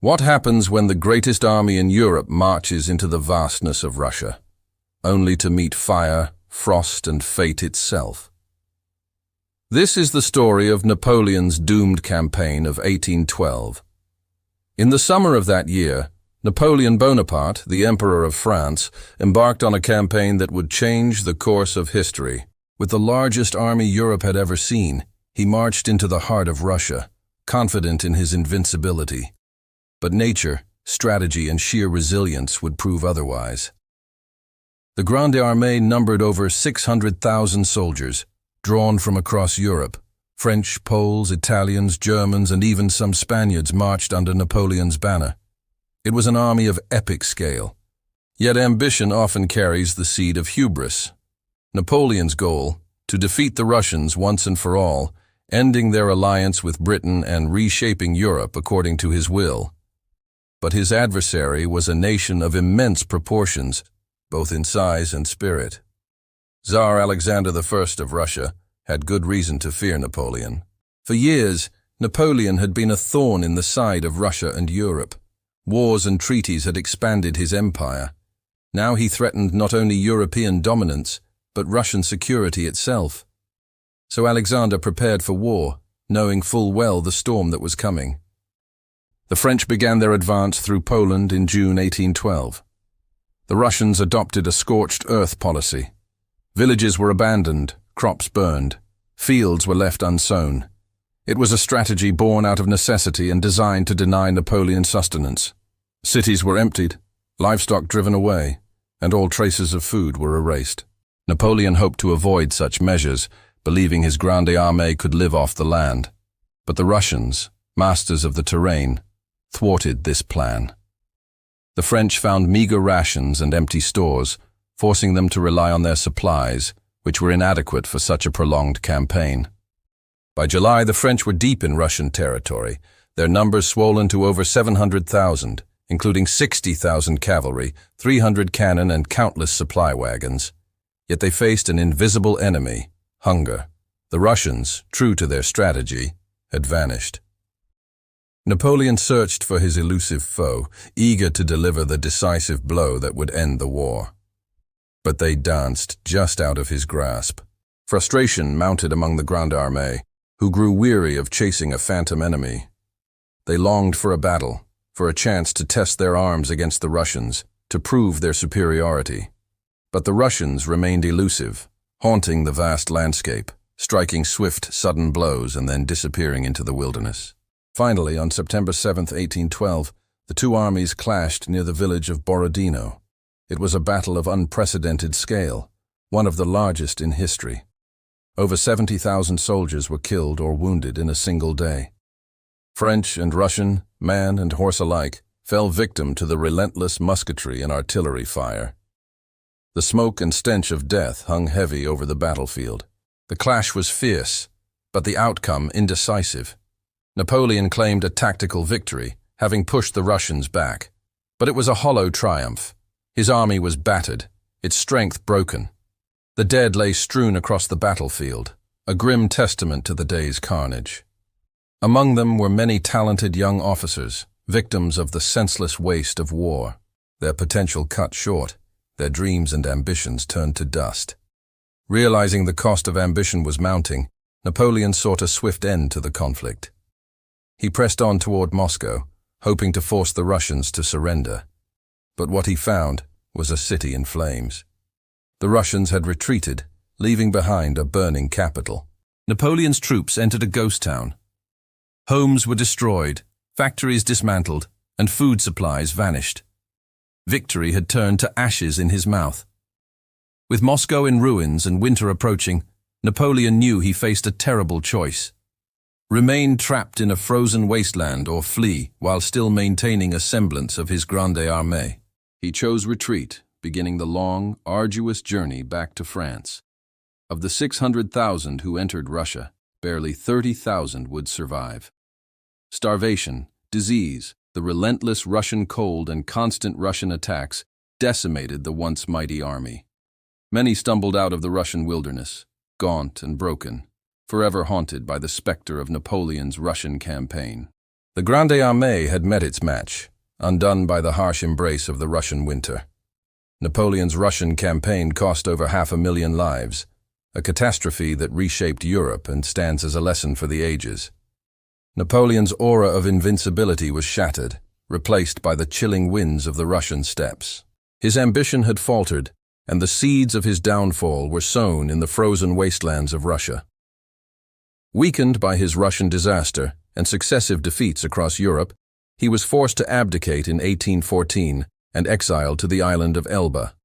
What happens when the greatest army in Europe marches into the vastness of Russia, only to meet fire, frost, and fate itself? This is the story of Napoleon's doomed campaign of 1812. In the summer of that year, Napoleon Bonaparte, the Emperor of France, embarked on a campaign that would change the course of history. With the largest army Europe had ever seen, he marched into the heart of Russia, confident in his invincibility. But nature, strategy, and sheer resilience would prove otherwise. The Grande Armée numbered over 600,000 soldiers, drawn from across Europe. French, Poles, Italians, Germans, and even some Spaniards marched under Napoleon's banner. It was an army of epic scale. Yet ambition often carries the seed of hubris. Napoleon's goal, to defeat the Russians once and for all, ending their alliance with Britain and reshaping Europe according to his will. But his adversary was a nation of immense proportions, both in size and spirit. Tsar Alexander I of Russia had good reason to fear Napoleon. For years, Napoleon had been a thorn in the side of Russia and Europe. Wars and treaties had expanded his empire. Now he threatened not only European dominance, but Russian security itself. So Alexander prepared for war, knowing full well the storm that was coming. The French began their advance through Poland in June 1812. The Russians adopted a scorched earth policy. Villages were abandoned, crops burned, fields were left unsown. It was a strategy born out of necessity and designed to deny Napoleon sustenance. Cities were emptied, livestock driven away, and all traces of food were erased. Napoleon hoped to avoid such measures, believing his Grande Armée could live off the land. But the Russians, masters of the terrain, thwarted this plan. The French found meager rations and empty stores, forcing them to rely on their supplies, which were inadequate for such a prolonged campaign. By July, the French were deep in Russian territory, their numbers swollen to over 700,000, including 60,000 cavalry, 300 cannon, and countless supply wagons. Yet they faced an invisible enemy, hunger. The Russians, true to their strategy, had vanished. Napoleon searched for his elusive foe, eager to deliver the decisive blow that would end the war. But they danced just out of his grasp. Frustration mounted among the Grande Armée, who grew weary of chasing a phantom enemy. They longed for a battle, for a chance to test their arms against the Russians, to prove their superiority. But the Russians remained elusive, haunting the vast landscape, striking swift, sudden blows and then disappearing into the wilderness. Finally, on September 7, 1812, the two armies clashed near the village of Borodino. It was a battle of unprecedented scale, one of the largest in history. Over 70,000 soldiers were killed or wounded in a single day. French and Russian, man and horse alike, fell victim to the relentless musketry and artillery fire. The smoke and stench of death hung heavy over the battlefield. The clash was fierce, but the outcome indecisive. Napoleon claimed a tactical victory, having pushed the Russians back. But it was a hollow triumph. His army was battered, its strength broken. The dead lay strewn across the battlefield, a grim testament to the day's carnage. Among them were many talented young officers, victims of the senseless waste of war. Their potential cut short, their dreams and ambitions turned to dust. Realizing the cost of ambition was mounting, Napoleon sought a swift end to the conflict. He pressed on toward Moscow, hoping to force the Russians to surrender. But what he found was a city in flames. The Russians had retreated, leaving behind a burning capital. Napoleon's troops entered a ghost town. Homes were destroyed, factories dismantled, and food supplies vanished. Victory had turned to ashes in his mouth. With Moscow in ruins and winter approaching, Napoleon knew he faced a terrible choice. Remain trapped in a frozen wasteland or flee while still maintaining a semblance of his Grande Armée. He chose retreat, beginning the long, arduous journey back to France. Of the 600,000 who entered Russia, barely 30,000 would survive. Starvation, disease, the relentless Russian cold and constant Russian attacks decimated the once mighty army. Many stumbled out of the Russian wilderness, gaunt and broken, forever haunted by the specter of Napoleon's Russian campaign. The Grande Armée had met its match, undone by the harsh embrace of the Russian winter. Napoleon's Russian campaign cost over 500,000 lives, a catastrophe that reshaped Europe and stands as a lesson for the ages. Napoleon's aura of invincibility was shattered, replaced by the chilling winds of the Russian steppes. His ambition had faltered, and the seeds of his downfall were sown in the frozen wastelands of Russia. Weakened by his Russian disaster and successive defeats across Europe, he was forced to abdicate in 1814 and exiled to the island of Elba.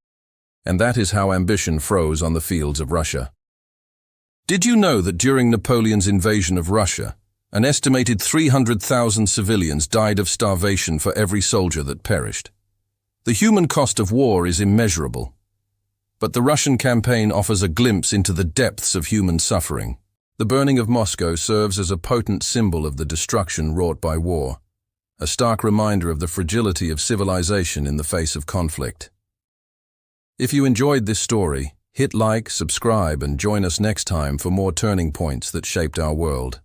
And that is how ambition froze on the fields of Russia. Did you know that during Napoleon's invasion of Russia, an estimated 300,000 civilians died of starvation for every soldier that perished? The human cost of war is immeasurable, but the Russian campaign offers a glimpse into the depths of human suffering. The burning of Moscow serves as a potent symbol of the destruction wrought by war, a stark reminder of the fragility of civilization in the face of conflict. If you enjoyed this story, hit like, subscribe, and join us next time for more turning points that shaped our world.